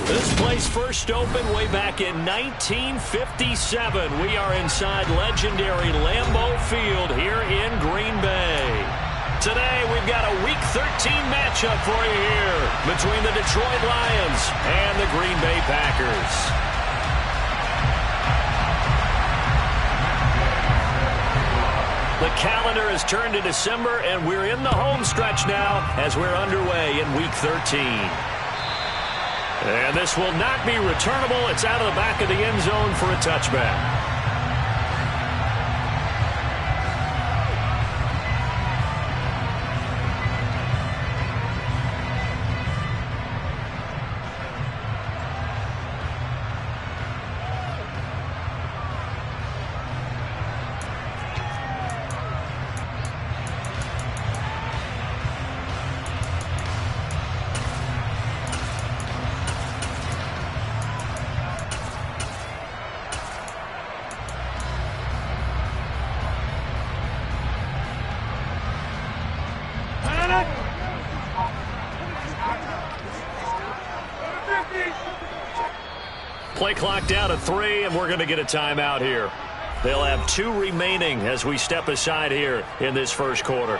This place first opened way back in 1957. We are inside legendary Lambeau Field here in Green Bay. Today we've got a Week 13 matchup for you here between the Detroit Lions and the Green Bay Packers. The calendar has turned to December, and we're in the home stretch now as we're underway in Week 13. And this will not be returnable. It's out of the back of the end zone for a touchback. Play clock down to 3, and we're going to get a timeout here. They'll have 2 remaining as we step aside here in this first quarter.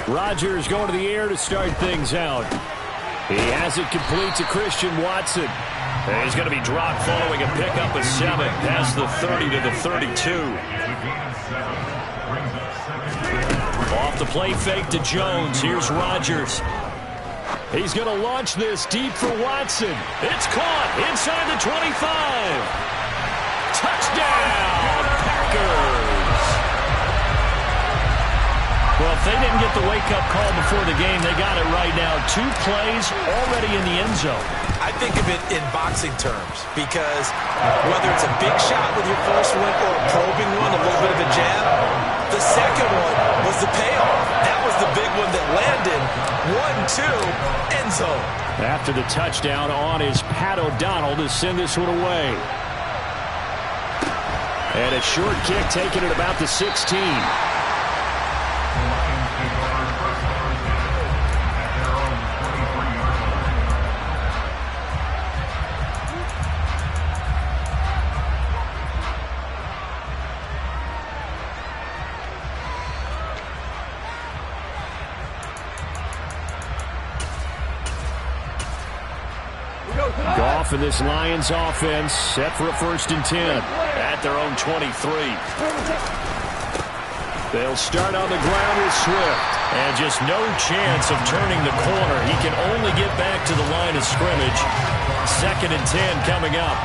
Rodgers going to the air to start things out. He has it complete to Christian Watson. And he's going to be dropped following a pickup of 7 past the 30 to the 32. Off the play fake to Jones. Here's Rodgers. He's going to launch this deep for Watson. It's caught inside the 25. Touchdown, Packers. Well, if they didn't get the wake-up call before the game, they got it right now. 2 plays already in the end zone. I think of it in boxing terms because whether it's a big shot with your first one or a probing one, a little bit of a jab, the second one was the payoff. That was the big one that landed. 1-2, end zone. After the touchdown on is Pat O'Donnell to send this one away. And a short kick taken at about the 16. Goff and this Lions offense set for a 1st and 10 at their own 23. They'll start on the ground with Swift. And just no chance of turning the corner. He can only get back to the line of scrimmage. 2nd and 10 coming up.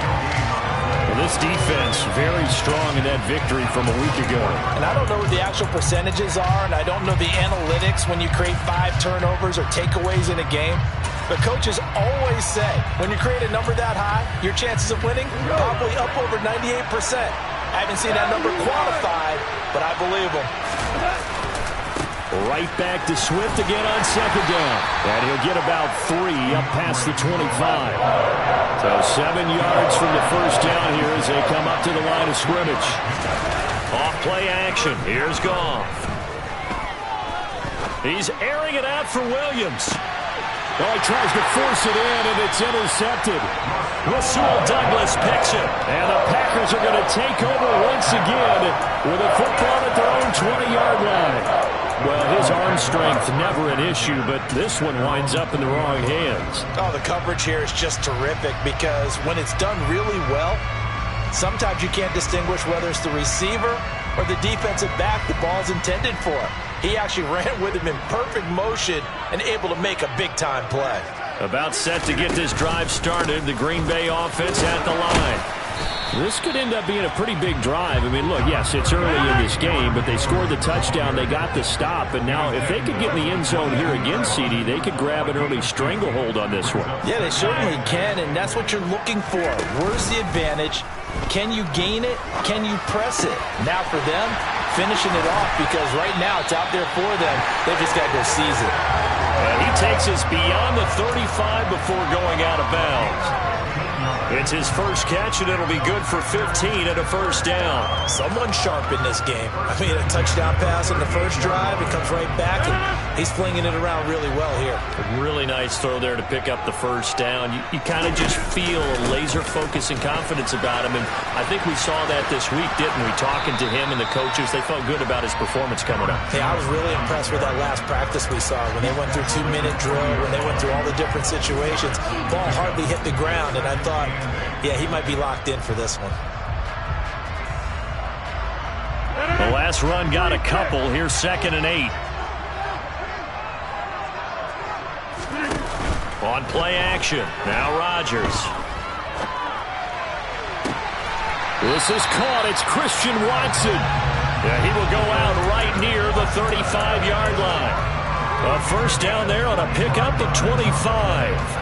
Well, this defense very strong in that victory from a week ago. And I don't know what the actual percentages are, and I don't know the analytics when you create 5 turnovers or takeaways in a game. But coaches always say, when you create a number that high, your chances of winning are probably up over 98%. I haven't seen that number quantified, but I believe them. Right back to Swift again on 2nd down. And he'll get about 3 up past the 25. So 7 yards from the first down here as they come up to the line of scrimmage. Off play action. Here's Goff. He's airing it out for Williams. Well, he tries to force it in, and it's intercepted. Rasul Douglas picks it. And the Packers are going to take over once again with a football at their own 20-yard line. Well, his arm strength never an issue, but this one winds up in the wrong hands. Oh, the coverage here is just terrific because when it's done really well, sometimes you can't distinguish whether it's the receiver or the defensive back the ball's intended for. He actually ran with him in perfect motion and able to make a big-time play. About set to get this drive started, the Green Bay offense at the line. This could end up being a pretty big drive. I mean, look, yes, it's early in this game, but they scored the touchdown. They got the stop. And now if they could get in the end zone here again, CD, they could grab an early stranglehold on this one. Yeah, they certainly can, and that's what you're looking for. Where's the advantage? Can you gain it? Can you press it? Now for them, finishing it off, because right now it's out there for them. They've just got to go seize it. And he takes us beyond the 35 before going out of bounds. It's his first catch, and it'll be good for 15 and a first down. Someone sharp in this game. I mean, a touchdown pass on the first drive. It comes right back, and he's flinging it around really well here. A really nice throw there to pick up the first down. You kind of just feel laser focus and confidence about him, and I think we saw that this week, didn't we? Talking to him and the coaches, they felt good about his performance coming up. Yeah, I was really impressed with that last practice we saw when they went through 2-minute drill, when they went through all the different situations. Ball hardly hit the ground, and I thought, yeah, he might be locked in for this one. The last run got a couple. Here's 2nd and 8. On play action. Now Rodgers. This is caught. It's Christian Watson. Yeah, he will go out right near the 35-yard line. A first down there on a pickup of 25.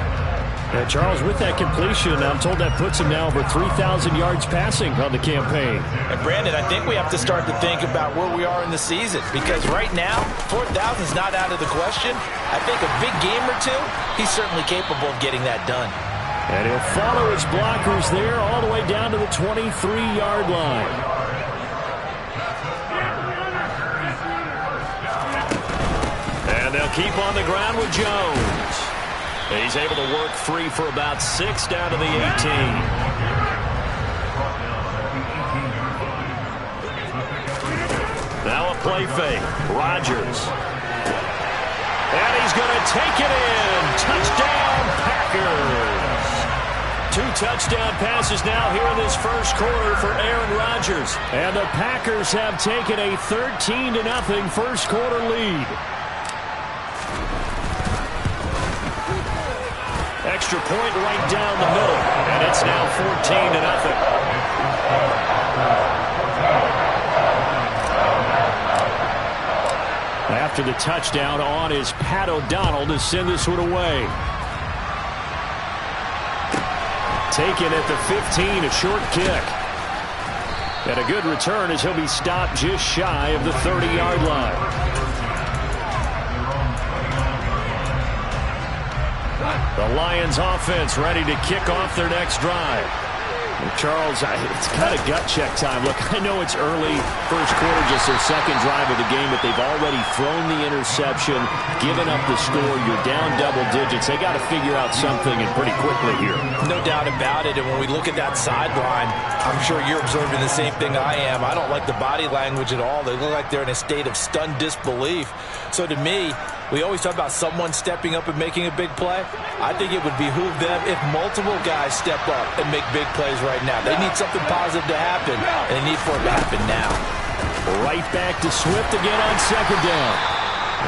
And Charles, with that completion, I'm told that puts him now over 3,000 yards passing on the campaign. And Brandon, I think we have to start to think about where we are in the season, because right now, 4,000 is not out of the question. I think a big game or two, he's certainly capable of getting that done. And he'll follow his blockers there all the way down to the 23-yard line. And they'll keep on the ground with Jones. He's able to work free for about 6 down to the 18. Now a play fake. Rodgers. And he's going to take it in. Touchdown, Packers. 2 touchdown passes now here in this first quarter for Aaron Rodgers. And the Packers have taken a 13-0 first quarter lead. Extra point right down the middle, and it's now 14-0. After the touchdown, on is Pat O'Donnell to send this one away. Taken at the 15, a short kick. And a good return as he'll be stopped just shy of the 30-yard line. The Lions offense ready to kick off their next drive. And Charles, it's kind of gut check time. Look, I know it's early, first quarter, just their second drive of the game, but they've already thrown the interception, given up the score. You're down double digits. They got to figure out something, and pretty quickly here. No doubt about it. And when we look at that sideline, I'm sure you're observing the same thing I am. I don't like the body language at all. They look like they're in a state of stunned disbelief. So to me, we always talk about someone stepping up and making a big play. I think it would behoove them if multiple guys step up and make big plays right now. They need something positive to happen, and they need for it to happen now. Right back to Swift again on second down.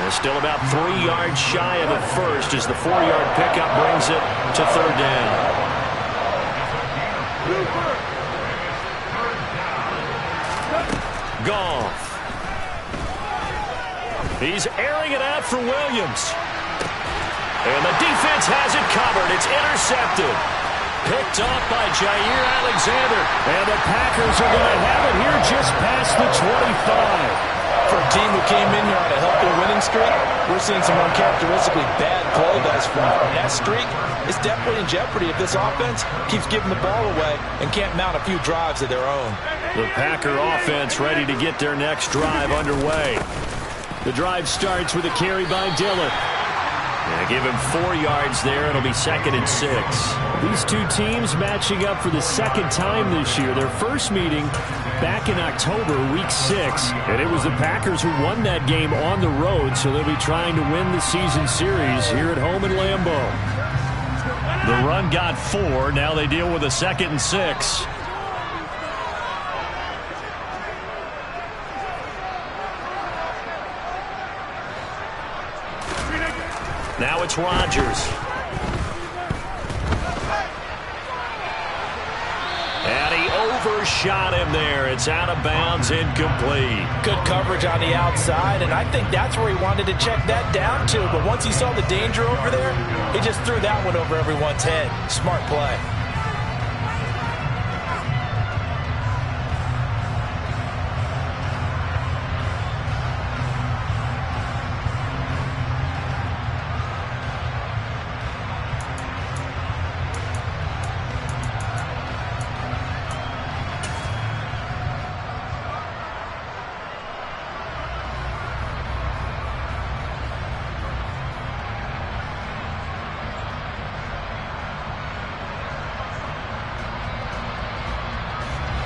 And still about 3 yards shy of the first as the 4-yard pickup brings it to third down. Goff. He's airing it out for Williams. And the defense has it covered. It's intercepted. Picked off by Jair Alexander. And the Packers are going to have it here just past the 25. For a team who came in here on a healthy winning streak, we're seeing some uncharacteristically bad play thus far. That streak is definitely in jeopardy if this offense keeps giving the ball away and can't mount a few drives of their own. The Packer offense ready to get their next drive underway. The drive starts with a carry by Dillon. And give him 4 yards there. It'll be 2nd and 6. These two teams matching up for the second time this year. Their first meeting back in October, week 6. And it was the Packers who won that game on the road, so they'll be trying to win the season series here at home in Lambeau. The run got 4. Now they deal with a 2nd and 6. Now it's Rodgers. And he overshot him there. It's out of bounds, incomplete. Good coverage on the outside, and I think that's where he wanted to check that down to. But once he saw the danger over there, he just threw that one over everyone's head. Smart play.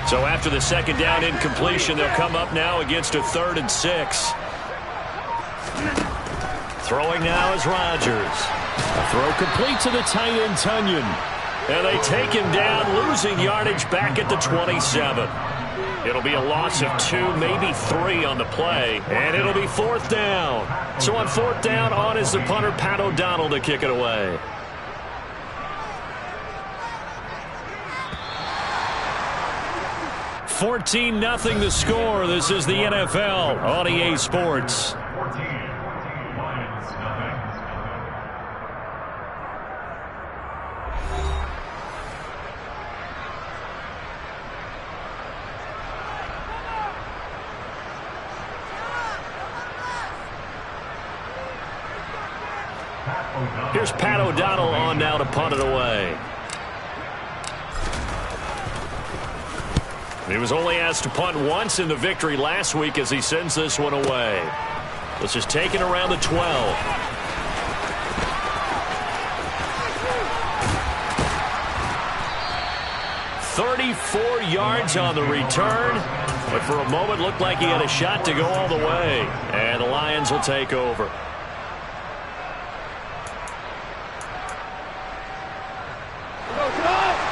So after the second down incompletion, they'll come up now against a 3rd and 6. Throwing now is Rodgers. A throw complete to the tight end, Tunyon. And they take him down, losing yardage back at the 27. It'll be a loss of 2, maybe 3 on the play, and it'll be 4th down. So on 4th down, on is the punter, Pat O'Donnell, to kick it away. 14-0 the score. This is the NFL on EA Sports. Here's Pat O'Donnell on now to punt it away. He was only asked to punt once in the victory last week as he sends this one away. This is taken around the 12. "34 yards on the return, but for a moment looked like he had a shot to go all the way. And the Lions will take over.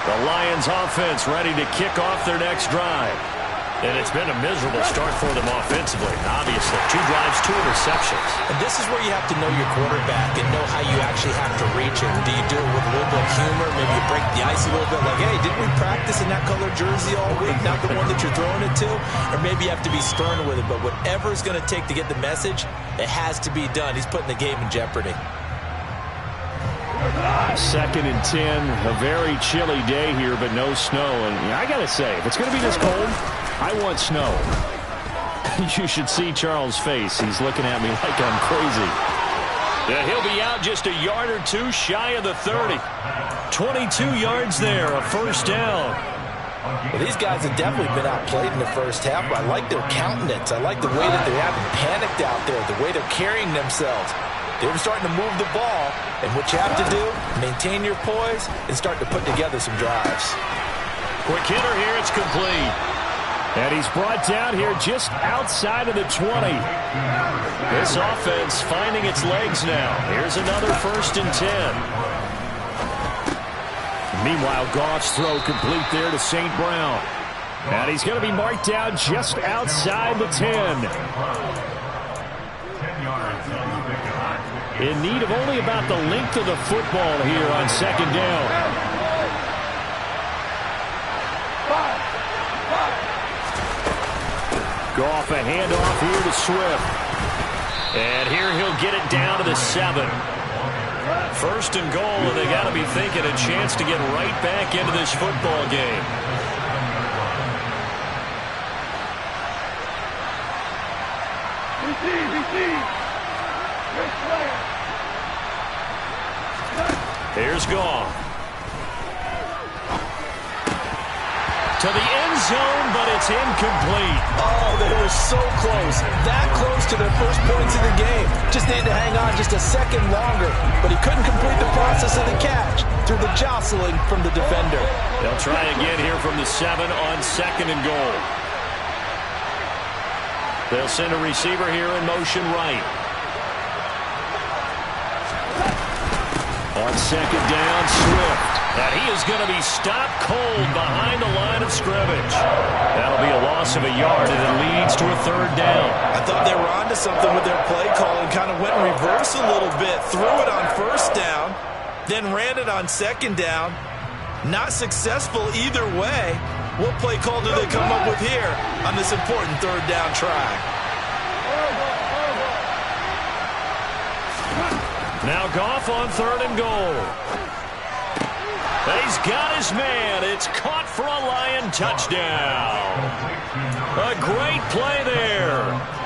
The Lions offense ready to kick off their next drive. And it's been a miserable start for them offensively, obviously. 2 drives, 2 interceptions. And this is where you have to know your quarterback and know how you actually have to reach him. Do you do it with a little bit of humor? Maybe you break the ice a little bit like, hey, didn't we practice in that color jersey all week? Not the one that you're throwing it to? Or maybe you have to be stern with it. But whatever it's going to take to get the message, it has to be done. He's putting the game in jeopardy. 2nd and 10, a very chilly day here, but no snow. And I got to say, if it's going to be this cold, I want snow. You should see Charles' face. He's looking at me like I'm crazy. Yeah, he'll be out just a yard or 2 shy of the 30. 22 yards there, a 1st down. Well, these guys have definitely been outplayed in the first half, but I like their countenance. I like the way that they haven't panicked out there, the way they're carrying themselves. They're starting to move the ball, and what you have to do, maintain your poise and start to put together some drives. Quick hitter here, it's complete. And he's brought down here just outside of the 20. This offense finding its legs now. Here's another 1st and 10. Meanwhile, Goff's throw complete there to St. Brown. And he's going to be marked down just outside the 10. In need of only about the length of the football here on 2nd down. Goff a handoff here to Swift. And here he'll get it down to the 7. 1st and goal, and they got to be thinking a chance to get right back into this football game. Here's Goff. To the end zone, but it's incomplete. Oh, they were so close. That close to their first points of the game. Just needed to hang on just a second longer, but he couldn't complete the process of the catch through the jostling from the defender. They'll try again here from the 7 on 2nd and goal. They'll send a receiver here in motion right. On 2nd down, Swift. And he is going to be stopped cold behind the line of scrimmage. That'll be a loss of a yard, and it leads to a 3rd down. I thought they were onto something with their play call and kind of went in reverse a little bit. Threw it on 1st down, then ran it on 2nd down. Not successful either way. What play call do they come up with here on this important third down try? Now Goff on 3rd and goal. He's got his man. It's caught for a Lion touchdown. A great play there.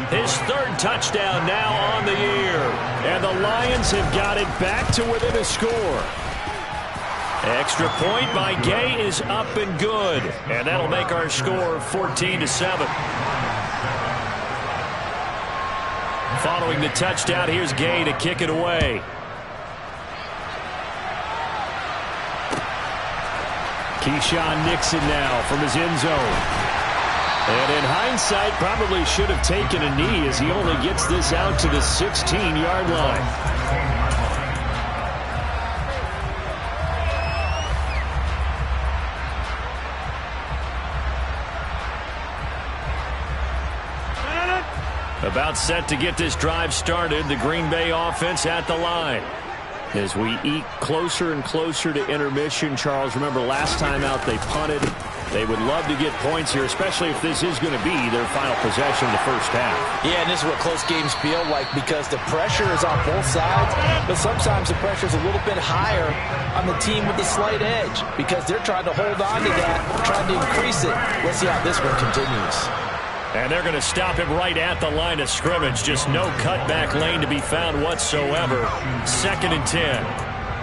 His 3rd touchdown now on the year. And the Lions have got it back to within a score. Extra point by Gay is up and good. And that'll make our score 14-7. Following the touchdown, here's Gay to kick it away. Keyshawn Nixon now from his end zone. And in hindsight, probably should have taken a knee as he only gets this out to the 16-yard line. About set to get this drive started, the Green Bay offense at the line. As we eke closer and closer to intermission, Charles, remember last time out they punted. They would love to get points here, especially if this is going to be their final possession of the first half. Yeah, and this is what close games feel like because the pressure is on both sides, but sometimes the pressure is a little bit higher on the team with the slight edge because they're trying to hold on to that, trying to increase it. Let's see how this one continues. And they're going to stop him right at the line of scrimmage. Just no cutback lane to be found whatsoever. 2nd and 10.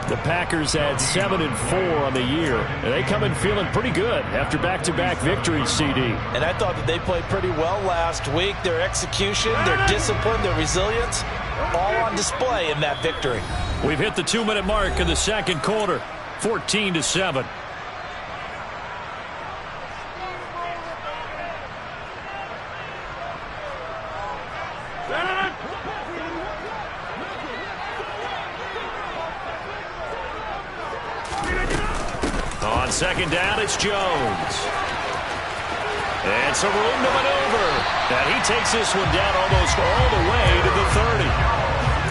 The Packers had 7-4 on the year. And they come in feeling pretty good after back-to-back victories, CD. And I thought that they played pretty well last week. Their execution, their discipline, their resilience, all on display in that victory. We've hit the 2-minute mark in the second quarter. 14-7. On 2nd down, it's Jones. And some room to maneuver. And he takes this one down almost all the way to the 30.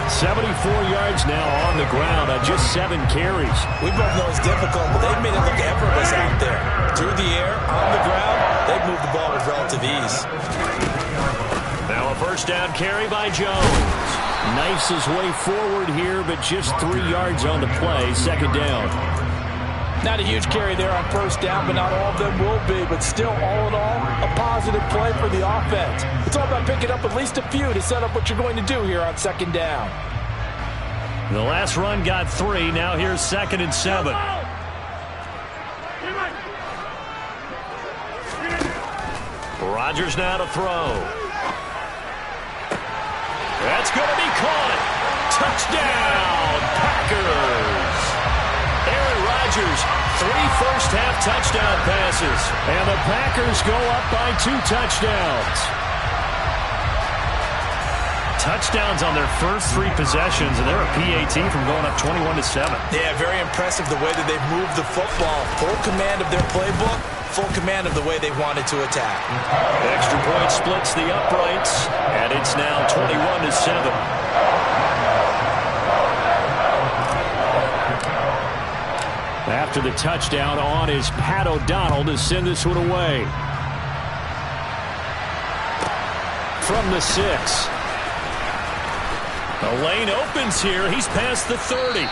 74 yards now on the ground on just 7 carries. We both know it's difficult, but they've made it look effortless out there. Through the air, on the ground, they've moved the ball with relative ease. Now a 1st down carry by Jones. Knifes his way forward here, but just 3 yards on the play. 2nd down. Not a huge carry there on 1st down, but not all of them will be. But still, all in all, a positive play for the offense. It's all about picking up at least a few to set up what you're going to do here on 2nd down. The last run got 3. Now here's 2nd and 7. Rodgers now to throw. That's going to be caught. Touchdown, Packers. Aaron Rodgers, 3 first-half touchdown passes. And the Packers go up by 2 touchdowns. Touchdowns on their first 3 possessions, and they're a PAT from going up 21-7. Yeah, very impressive the way that they've moved the football. Full command of their playbook, full command of the way they wanted to attack. Extra point splits the uprights, and it's now 21-7. After the touchdown, on is Pat O'Donnell to send this one away. From the 6. The lane opens here. He's past the 30.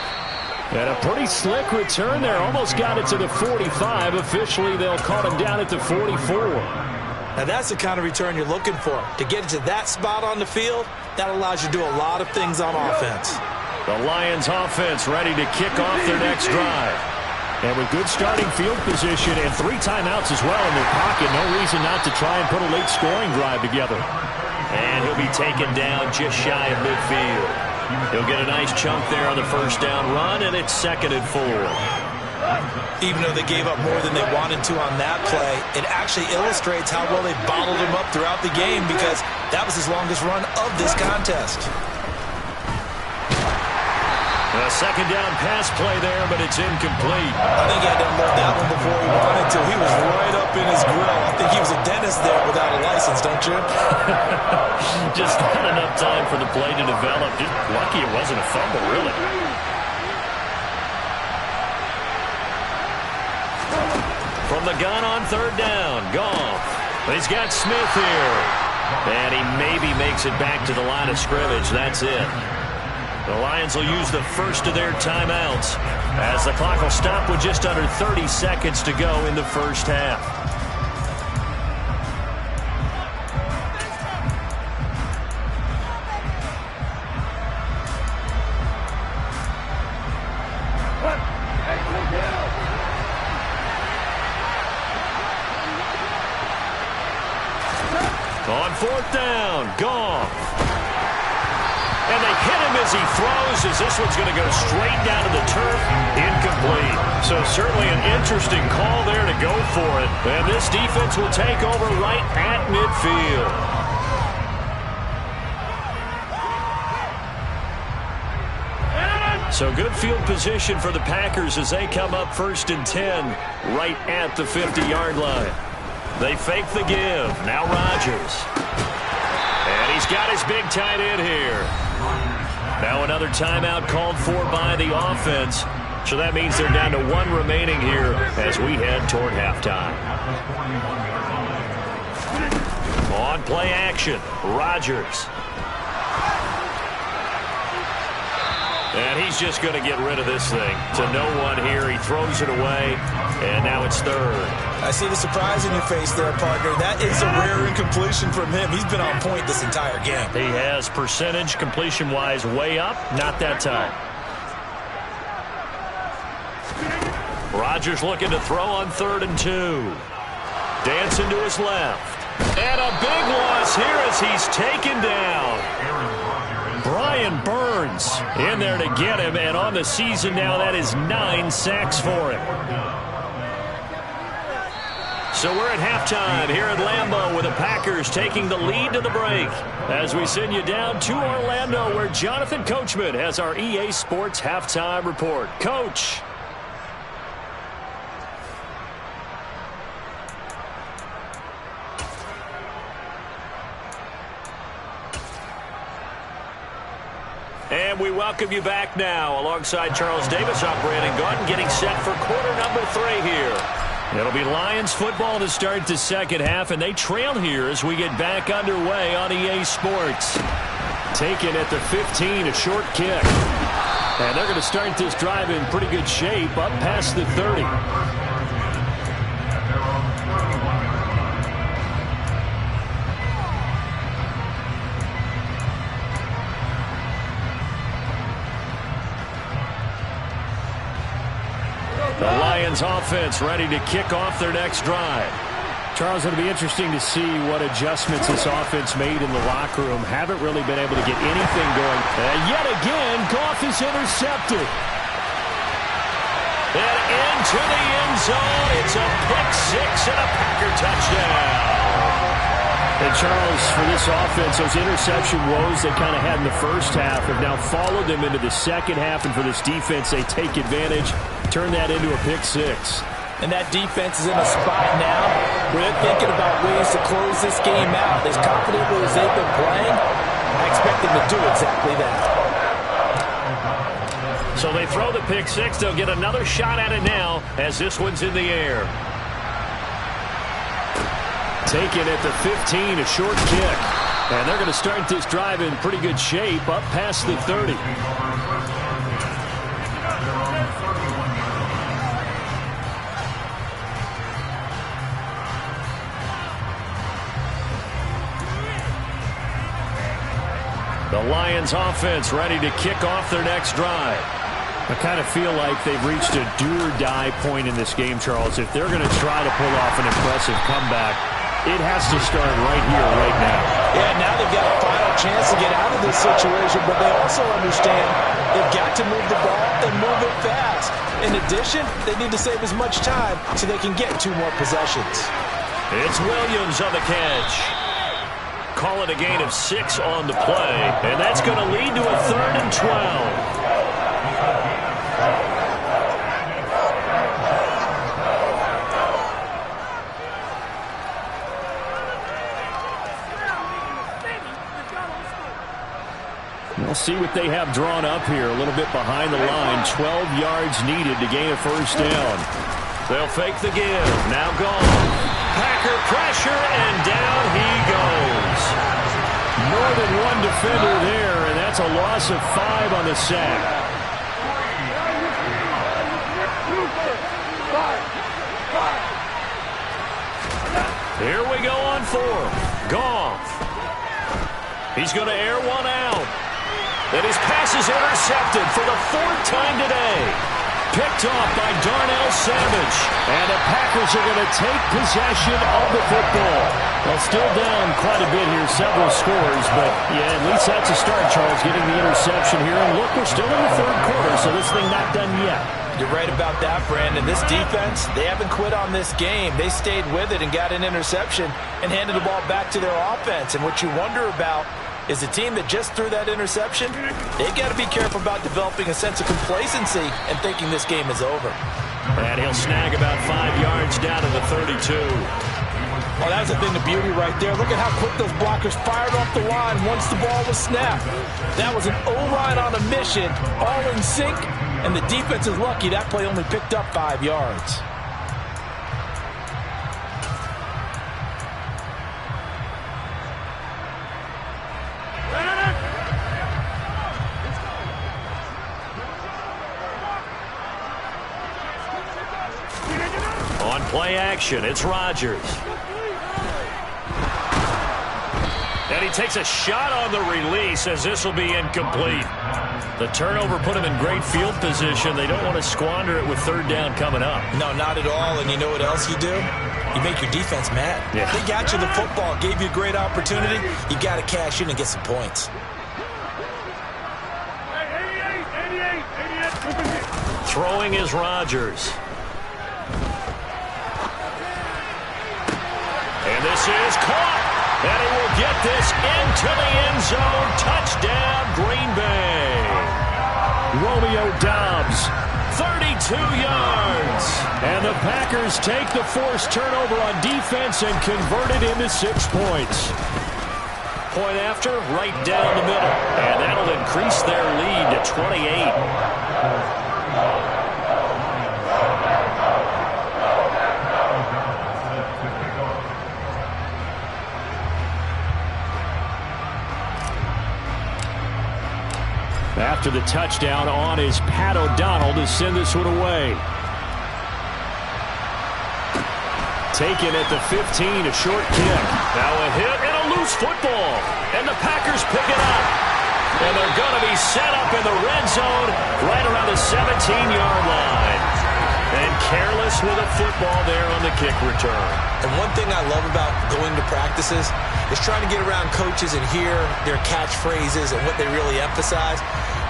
And a pretty slick return there. Almost got it to the 45. Officially, they'll call him down at the 44. Now, that's the kind of return you're looking for. To get to that spot on the field, that allows you to do a lot of things on offense. The Lions offense ready to kick off their next drive. And with good starting field position and 3 timeouts as well in their pocket, no reason not to try and put a late scoring drive together. And he'll be taken down just shy of midfield. He'll get a nice chunk there on the 1st down run, and it's 2nd and 4. Even though they gave up more than they wanted to on that play, it actually illustrates how well they bottled him up throughout the game because that was his longest run of this contest. A 2nd down pass play there, but it's incomplete. I think he had to unload that one before he wanted to. He was right up in his grill. I think he was a dentist there without a license, don't you? Just not enough time for the play to develop. Just lucky it wasn't a fumble, really. from the gun on third down. Goff. He's got Smith here. And he maybe makes it back to the line of scrimmage. That's it. The Lions will use the first of their timeouts as the clock will stop with just under 30 seconds to go in the first half. On fourth down, Goff. And they hit him as he throws, as this one's going to go straight down to the turf, incomplete. So certainly an interesting call there to go for it. And this defense will take over right at midfield. So good field position for the Packers as they come up 1st and 10 right at the 50-yard line. They fake the give. Now Rodgers. And he's got his big tight end here. Now another timeout called for by the offense. So that means they're down to 1 remaining here as we head toward halftime. On play action, Rodgers. And he's just going to get rid of this thing to no one here. He throws it away, and now it's third. I see the surprise in your face there, partner. That is a rare incompletion from him. He's been on point this entire game. He has percentage completion-wise way up. Not that time. Rodgers looking to throw on 3rd and 2. Dancing to his left. And a big loss here as he's taken down. Brian Burns in there to get him, and on the season now, that is 9 sacks for him. So we're at halftime here at Lambeau with the Packers taking the lead to the break as we send you down to Orlando where Jonathan Coachman has our EA Sports halftime report. Coach. And we welcome you back now alongside Charles Davis. I'm Brandon Gaudin getting set for quarter number 3 here. It'll be Lions football to start the second half, and they trail here as we get back underway on EA Sports. Taken at the 15, a short kick. And they're going to start this drive in pretty good shape up past the 30. The Lions offense ready to kick off their next drive. Charles, it'll be interesting to see what adjustments this offense made in the locker room. Haven't really been able to get anything going. And yet again, Goff is intercepted. And into the end zone. It's a pick-6 and a Packer touchdown. And Charles, for this offense, those interception woes they kind of had in the first half have now followed them into the second half. And for this defense, they take advantage, turn that into a pick-6. And that defense is in a spot now where they're thinking about ways to close this game out. As confidently as they've been playing, I expect them to do exactly that. So they throw the pick-6. They'll get another shot at it now as this one's in the air. Taken at the 15, a short kick. And they're going to start this drive in pretty good shape up past the 30. The Lions offense ready to kick off their next drive. I kind of feel like they've reached a do-or-die point in this game, Charles. If they're going to try to pull off an impressive comeback, it has to start right here, right now. Yeah, now they've got a final chance to get out of this situation, but they also understand they've got to move the ball and move it fast. In addition, they need to save as much time so they can get 2 more possessions. It's Williams on the catch. Call it a gain of 6 on the play, and that's going to lead to a 3rd and 12. We'll see what they have drawn up here. A little bit behind the line. 12 yards needed to gain a first down. They'll fake the give. Now gone. Packer pressure, and down he goes. More than one defender there, and that's a loss of 5 on the sack. Here we go on 4th. Goff. He's going to air one out. And his pass is intercepted for the 4th time today. Picked off by Darnell Savage. And the Packers are going to take possession of the football. Well, still down quite a bit here, several scores. But, yeah, at least that's a start, Charles, getting the interception here. And look, we're still in the 3rd quarter, so this thing not done yet. You're right about that, Brandon. This defense, they haven't quit on this game. They stayed with it and got an interception and handed the ball back to their offense. And what you wonder about is the team that just threw that interception, they've got to be careful about developing a sense of complacency and thinking this game is over. And he'll snag about 5 yards down to the 32. Well, that's the thing, the beauty right there. Look at how quick those blockers fired off the line once the ball was snapped. That was an O-line on a mission, all in sync. And the defense is lucky that play only picked up 5 yards. On play action, it's Rodgers. And he takes a shot on the release as this will be incomplete. The turnover put him in great field position. They don't want to squander it with 3rd down coming up. No, not at all. And you know what else you do? You make your defense mad. Yeah. They got you the football, gave you a great opportunity. You got to cash in and get some points. Throwing is Rodgers. And this is caught. And he will get this into the end zone. Touchdown, Green Bay. Romeo Doubs, 32 yards. And the Packers take the forced turnover on defense and convert it into 6 points. Point after, right down the middle. And that'll increase their lead to 28. After the touchdown on is Pat O'Donnell to send this one away. Taken at the 15, a short kick. Now a hit and a loose football. And the Packers pick it up. And they're going to be set up in the red zone right around the 17-yard line. And careless with a football there on the kick return. And one thing I love about going to practices is trying to get around coaches and hear their catchphrases and what they really emphasize.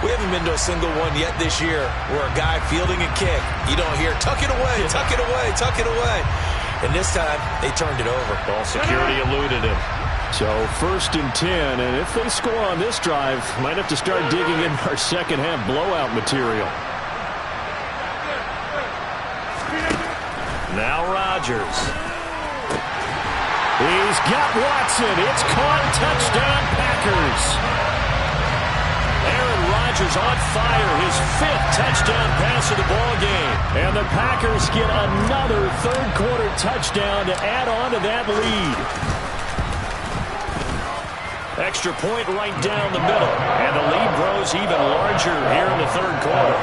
We haven't been to a single one yet this year where a guy fielding a kick, you don't hear, tuck it away, tuck it away, tuck it away. And this time, they turned it over. Ball security eluded him. So 1st and 10, and if they score on this drive, might have to start digging in our second half blowout material. Now Rodgers. He's got Watson. It's caught. Touchdown, Packers. Aaron Rodgers on fire. His 5th touchdown pass of the ball game. And the Packers get another 3rd quarter touchdown to add on to that lead. Extra point right down the middle. And the lead grows even larger here in the 3rd quarter.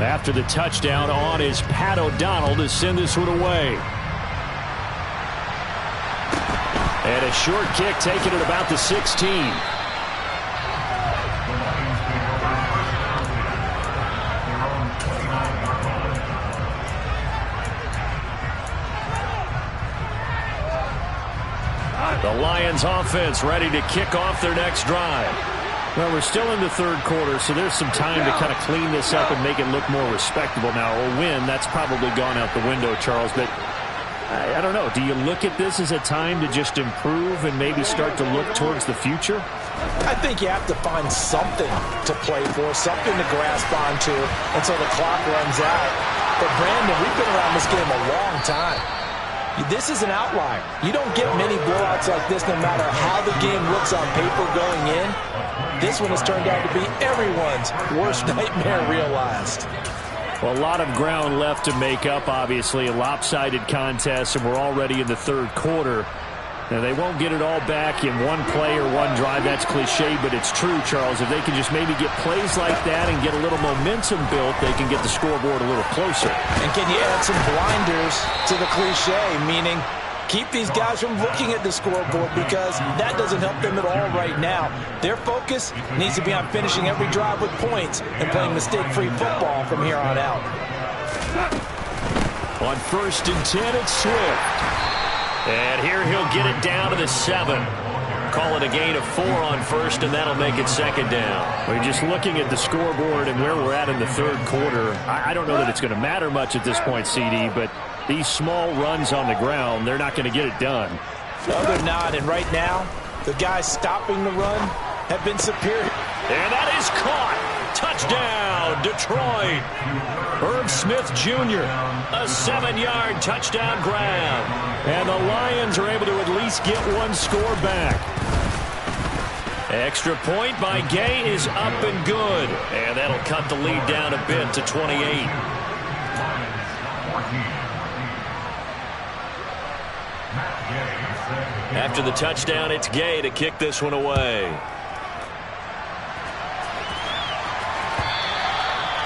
After the touchdown, on is Pat O'Donnell to send this one away. And a short kick taken at about the 16. The Lions offense ready to kick off their next drive. Well, we're still in the 3rd quarter, so there's some time to kind of clean this up and make it look more respectable. Now, a win, that's probably gone out the window, Charles, but I don't know. Do you look at this as a time to just improve and maybe start to look towards the future? I think you have to find something to play for, something to grasp onto until the clock runs out. But, Brandon, we've been around this game a long time. This is an outlier. You don't get many blowouts like this no matter how the game looks on paper going in. This one has turned out to be everyone's worst nightmare realized. Well, a lot of ground left to make up, obviously. A lopsided contest, and we're already in the third quarter. Now, they won't get it all back in one play or one drive. That's cliche, but it's true, Charles. If they can just maybe get plays like that and get a little momentum built, they can get the scoreboard a little closer. And can you add some blinders to the cliche, meaning keep these guys from looking at the scoreboard, because that doesn't help them at all right now. Their focus needs to be on finishing every drive with points and playing mistake-free football from here on out. On 1st and 10, it's Swift. And here he'll get it down to the 7. Call it a gain of 4 on 1st, and that'll make it 2nd down. We're just looking at the scoreboard and where we're at in the third quarter. I don't know that it's going to matter much at this point, CD, but these small runs on the ground, they're not going to get it done. No, they're not, and right now, the guys stopping the run have been superior. And that is caught. Touchdown, Detroit. Herb Smith Jr., a 7-yard touchdown grab. And the Lions are able to at least get one score back. Extra point by Gay is up and good. And that'll cut the lead down a bit to 28. After the touchdown, it's Gay to kick this one away.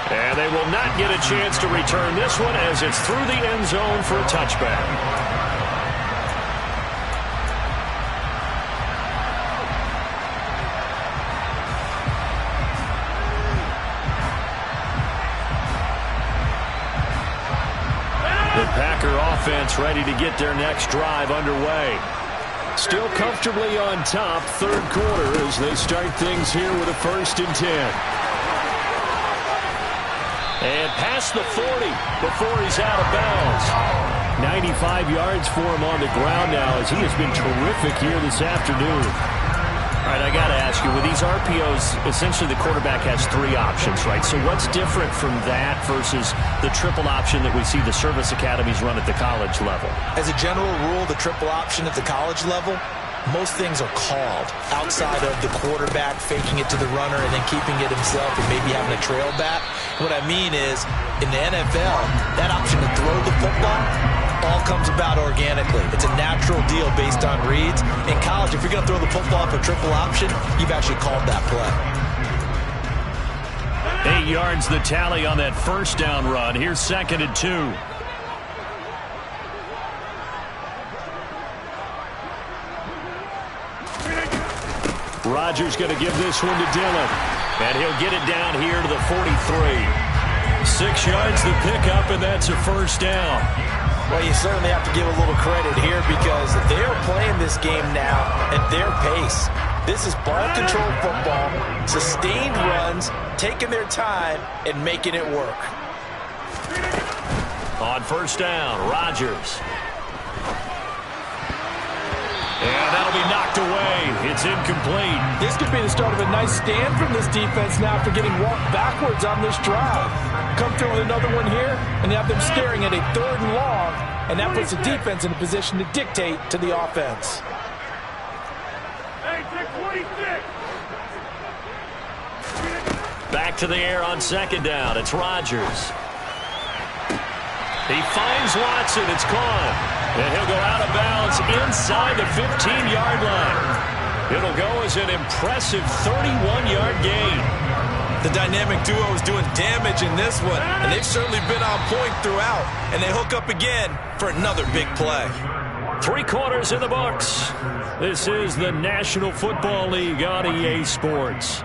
And they will not get a chance to return this one as it's through the end zone for a touchback. The Packer offense ready to get their next drive underway. Still comfortably on top, third quarter, as they start things here with a 1st and 10. And past the 40 before he's out of bounds. 95 yards for him on the ground now, as he has been terrific here this afternoon. All right, I got to ask you, with these RPOs, essentially the quarterback has 3 options, right? So what's different from that versus the triple option that we see the service academies run at the college level? As a general rule, the triple option at the college level, most things are called outside of the quarterback faking it to the runner and then keeping it himself and maybe having a trail back. What I mean is, in the NFL, that option to throw the football all comes about organically. It's a natural deal based on reads. In college, if you're going to throw the football for triple option, you've actually called that play. 8 yards the tally on that 1st down run. Here's 2nd and 2. Rodgers going to give this one to Dillon. And he'll get it down here to the 43. 6 yards the pickup, and that's a 1st down. Well, you certainly have to give a little credit here because they're playing this game now at their pace. This is ball control football, sustained runs, taking their time and making it work. On 1st down, Rodgers. And that'll be knocked away. It's incomplete. This could be the start of a nice stand from this defense now after getting walked backwards on this drive. Come through with another one here, and you have them staring at a 3rd and long, and that puts the defense in a position to dictate to the offense. Back to the air on 2nd down. It's Rodgers. He finds Watson. It's caught. And he'll go out of bounds inside the 15-yard line. It'll go as an impressive 31-yard gain. The dynamic duo is doing damage in this one, and they've certainly been on point throughout. And they hook up again for another big play. 3 quarters in the books. This is the National Football League on EA Sports.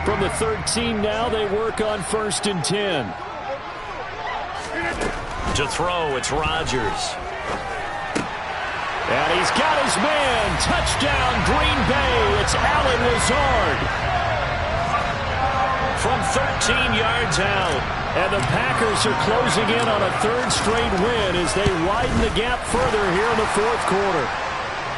From the 13 now, they work on 1st and 10. To throw, it's Rodgers. And he's got his man. Touchdown, Green Bay. It's Allen Lazard. from 13 yards out. And the Packers are closing in on a third straight win as they widen the gap further here in the fourth quarter.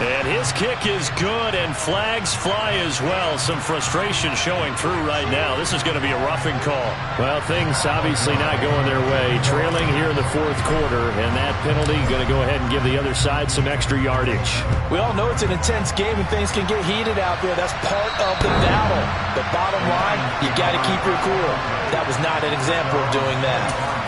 And his kick is good, and flags fly as well. Some frustration showing through right now. This is going to be a roughing call. Well, things obviously not going their way. Trailing here in the fourth quarter, and that penalty going to go ahead and give the other side some extra yardage. We all know it's an intense game, and things can get heated out there. That's part of the battle. But bottom line, you got to keep your cool. That was not an example of doing that.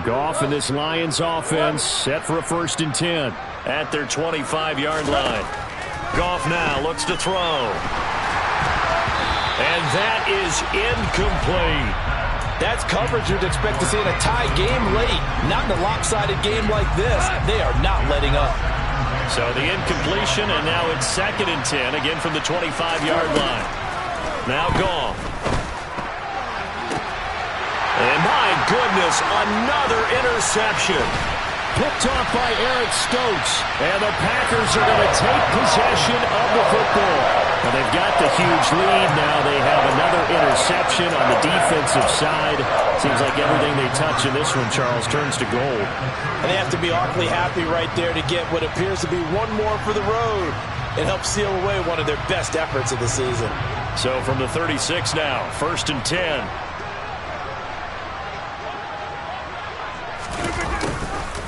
Goff and this Lions offense set for a 1st and 10 at their 25-yard line. Goff now looks to throw. And that is incomplete. That's coverage you'd expect to see in a tie game late. Not in a lopsided game like this. They are not letting up. So the incompletion, and now it's 2nd and 10, again from the 25-yard line. Now Goff. And my goodness, another interception. Picked off by Eric Stokes. And the Packers are going to take possession of the football. And they've got the huge lead now. They have another interception on the defensive side. Seems like everything they touch in this one, Charles, turns to gold. And they have to be awfully happy right there to get what appears to be one more for the road. It helps seal away one of their best efforts of the season. So from the 36 now, 1st and 10.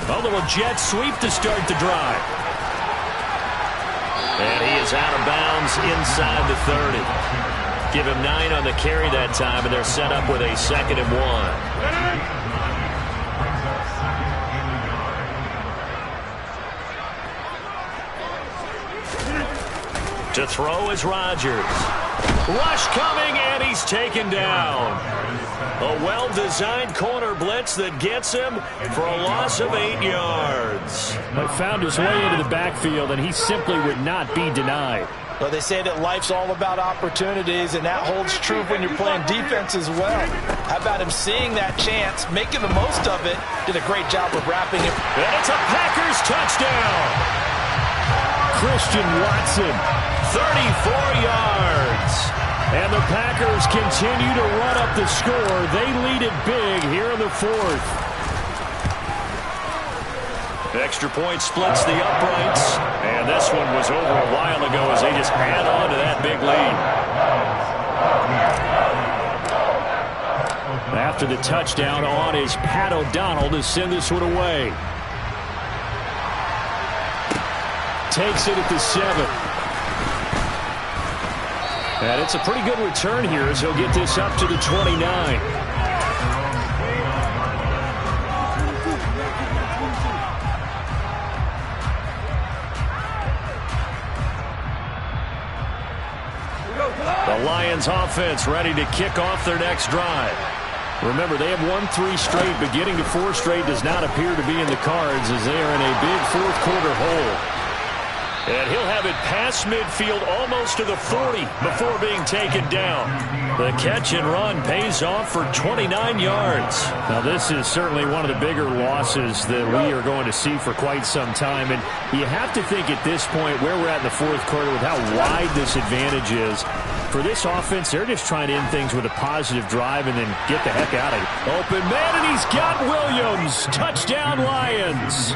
A little jet sweep to start the drive. And he is out of bounds inside the 30. Give him 9 on the carry that time, and they're set up with a 2nd and 1. To throw is Rodgers. Rush coming, and he's taken down. A well-designed corner blitz that gets him for a loss of 8 yards. He found his way into the backfield, and he simply would not be denied. Well, they say that life's all about opportunities, and that holds true when you're playing defense as well. How about him seeing that chance, making the most of it, did a great job of wrapping it. And it's a Packers touchdown. Christian Watson, 34 yards. And the Packers continue to run up the score. They lead it big here in the 4th. Extra point splits the uprights. And this one was over a while ago as they just add on to that big lead. After the touchdown on is Pat O'Donnell to send this one away. Takes it at the 7. And it's a pretty good return here as he'll get this up to the 29. The Lions offense ready to kick off their next drive. Remember, they have won 3 straight, but getting to 4 straight does not appear to be in the cards as they are in a big fourth quarter hole. And he'll have it past midfield almost to the 40 before being taken down. The catch and run pays off for 29 yards. Now, this is certainly one of the bigger losses that we are going to see for quite some time. And you have to think at this point where we're at in the fourth quarter with how wide this advantage is. For this offense, they're just trying to end things with a positive drive and then get the heck out of it. Open man, and he's got Williams. Touchdown, Lions.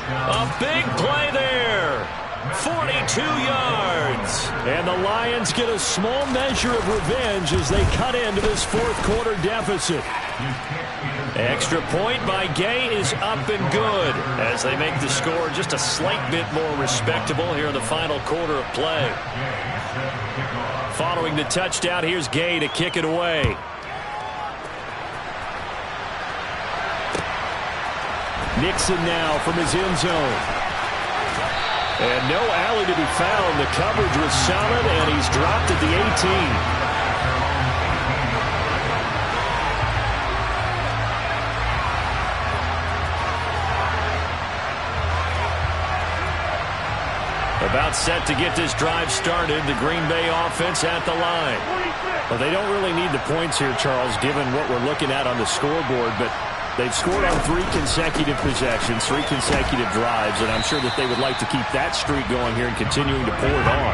A big play there. 42 yards. And the Lions get a small measure of revenge as they cut into this fourth quarter deficit. Extra point by Gay is up and good as they make the score just a slight bit more respectable here in the final quarter of play. Following the touchdown, here's Gay to kick it away. Nixon now from his end zone. And no alley to be found. The coverage was solid, and he's dropped at the 18. About set to get this drive started. The Green Bay offense at the line. Well, they don't really need the points here, Charles, given what we're looking at on the scoreboard, but they've scored on 3 consecutive possessions, 3 consecutive drives, and I'm sure that they would like to keep that streak going here and continuing to pour it on.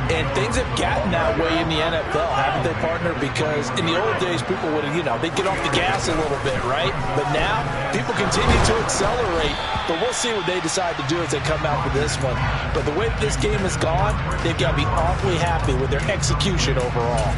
And things have gotten that way in the NFL, haven't they, partner? Because in the old days, people would, they'd get off the gas a little bit, right? But now, people continue to accelerate. But we'll see what they decide to do as they come out with this one. But the way this game has gone, they've got to be awfully happy with their execution overall.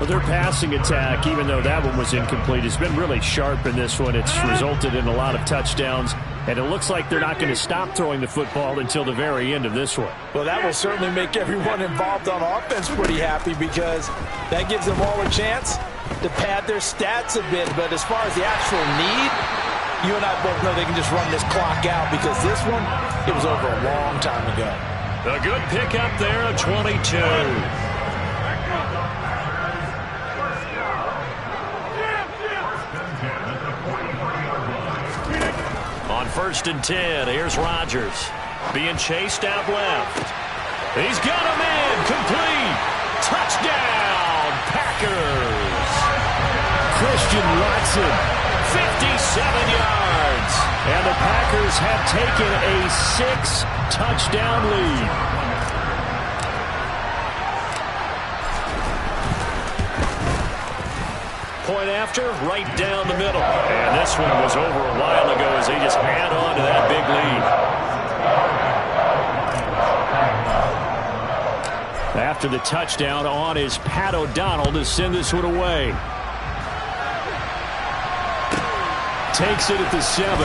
Well, their passing attack, even though that one was incomplete, has been really sharp in this one. It's resulted in a lot of touchdowns, and it looks like they're not going to stop throwing the football until the very end of this one. Well, that will certainly make everyone involved on offense pretty happy because that gives them all a chance to pad their stats a bit. But as far as the actual need, you and I both know they can just run this clock out because this one, it was over a long time ago. A good pick up there, a 22. On 1st and 10, here's Rodgers. Being chased out left. He's got a man, complete. Touchdown, Packers. Christian Watson, 57 yards. And the Packers have taken a 6-touchdown lead. Point after, right down the middle. And this one was over a while ago as they just add on to that big lead. After the touchdown, on is Pat O'Donnell to send this one away. Takes it at the 7.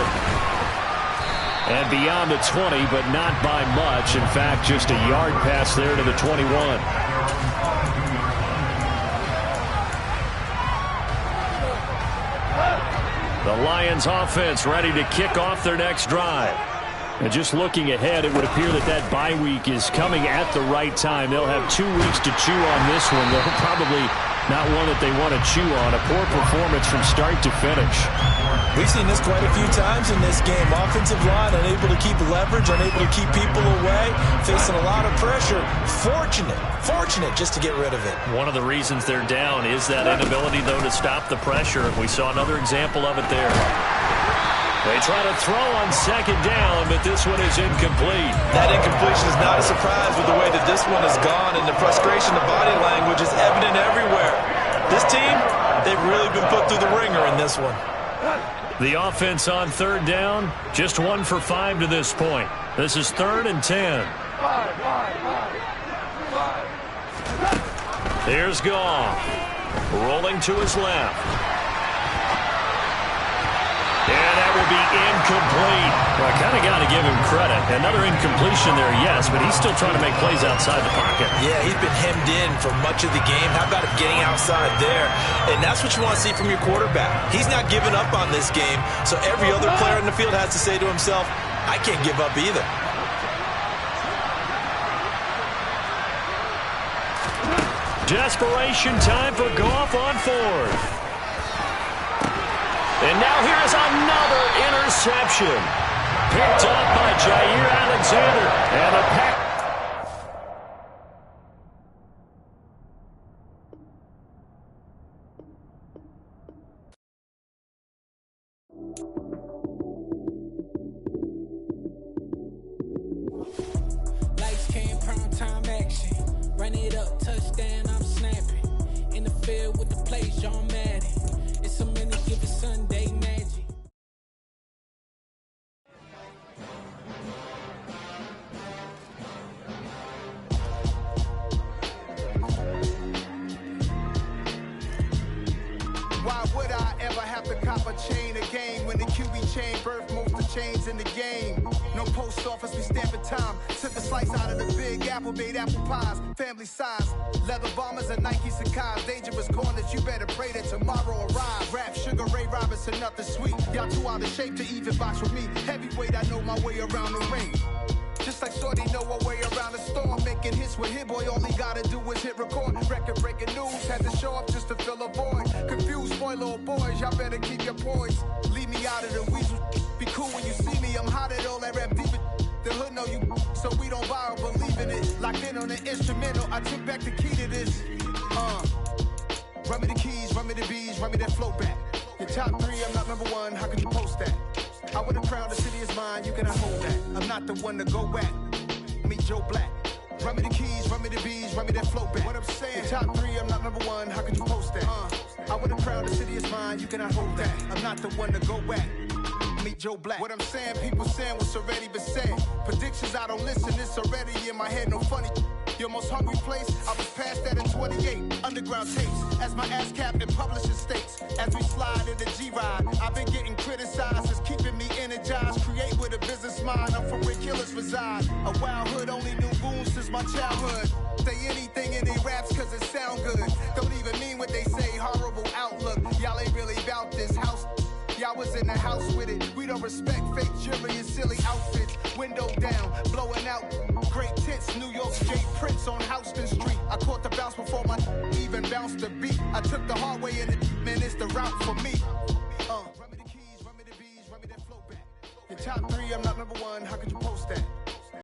And beyond the 20, but not by much. In fact, just a yard pass there to the 21. The Lions offense ready to kick off their next drive. And just looking ahead, it would appear that that bye week is coming at the right time. They'll have 2 weeks to chew on this one. They'll probably not one that they want to chew on. A poor performance from start to finish. We've seen this quite a few times in this game. Offensive line unable to keep leverage, unable to keep people away, facing a lot of pressure. Fortunate just to get rid of it. One of the reasons they're down is that inability, though, to stop the pressure. We saw another example of it there. They try to throw on 2nd down, but this one is incomplete. That incompletion is not a surprise with the way that this one has gone, and the frustration, the body language is evident everywhere. This team, they've really been put through the ringer in this one. The offense on 3rd down, just 1 for 5 to this point. This is 3rd and 10. Here's Goff, rolling to his left. And that will be incomplete. Well, I kind of got to give him credit. Another incompletion there, yes, but he's still trying to make plays outside the pocket. Yeah, he's been hemmed in for much of the game. How about him getting outside there? And that's what you want to see from your quarterback. He's not giving up on this game, so every other player in the field has to say to himself, I can't give up either. Desperation time for Goff on 4th. And now here is another interception. Picked up by Jair Alexander. And a pack. Lights came, prime time action. Run it up, touchdown, I'm snapping. In the field with the plays, John Madden. It's so many given Sunday magic. Why would I ever have to cop a chain again when the QB chain birthed most of chains in the game? No post office, we stamping time. Took a slice out of the big apple, made apple pies, family size. Leather bombers and Nike Sacai's. Dangerous corners, you better pray that tomorrow arrives. Rap, Sugar Ray Robinson, nothing sweet. Y'all too out of shape to even box with me. Heavyweight, I know my way around the ring. Just like Shorty know a way around the storm. Making hits with Hit Boy, all he gotta do is hit record. Record breaking news, had to show up just to fill a void. Confused, spoiled boys, y'all better keep your poise. Leave me out of the weasel. Be cool when you see me, I'm hot at all that rap deep. The hood know you, so we don't borrow, believe leaving it. Locked in on the instrumental, I took back the key to this. Run me the keys, run me the bees, run me that flow back. Your top 3, I'm not number 1, how could you post that? I would've crowned the city is mine, you cannot hold that. I'm not the one to go back. Meet Joe Black. Run me the keys, run me the bees, run me that flow back. What I'm saying, your top 3, I'm not number 1, how could you post that? I would've crowned the city is mine, you cannot hold that. I'm not the one to go back. Meet Joe Black. What I'm saying, people saying what's already been said. Predictions, I don't listen, it's already in my head, no funny. Your most hungry place, I was past that in 28. Underground tapes, as my ass cap in publishing states. As we slide into G-Ride, I've been getting criticized, it's keeping me energized. Create with a business mind, I'm from where killers reside. A wild hood, only knew goons since my childhood. Say anything in their raps cause it sound good. Don't even mean what they say, horrible outlook. Y'all ain't really about this house. Y'all was in the house with it. We don't respect fake jewelry and silly outfits. Window down, blowing out. Great tits, New York Jay Prince on Houston Street. I caught the bounce before my even bounced the beat. I took the hard way in it, man, it's the route for me. Run me the keys, run me the bees, run me that flow back. Your top 3, I'm not number 1, how could you